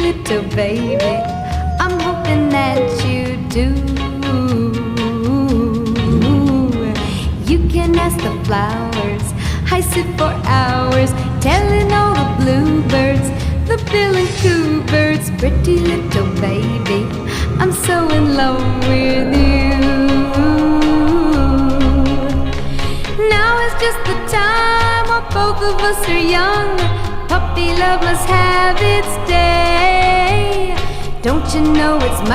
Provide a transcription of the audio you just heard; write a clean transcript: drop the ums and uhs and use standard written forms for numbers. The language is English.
little baby. I'm hoping that you do. You can ask the flowers. I sit for hours telling all the bluebirds, the bill and coo birds, pretty little baby, I'm so in love with you. Now is just the time while both of us are young. Puppy love must have its day. Don't you know it's my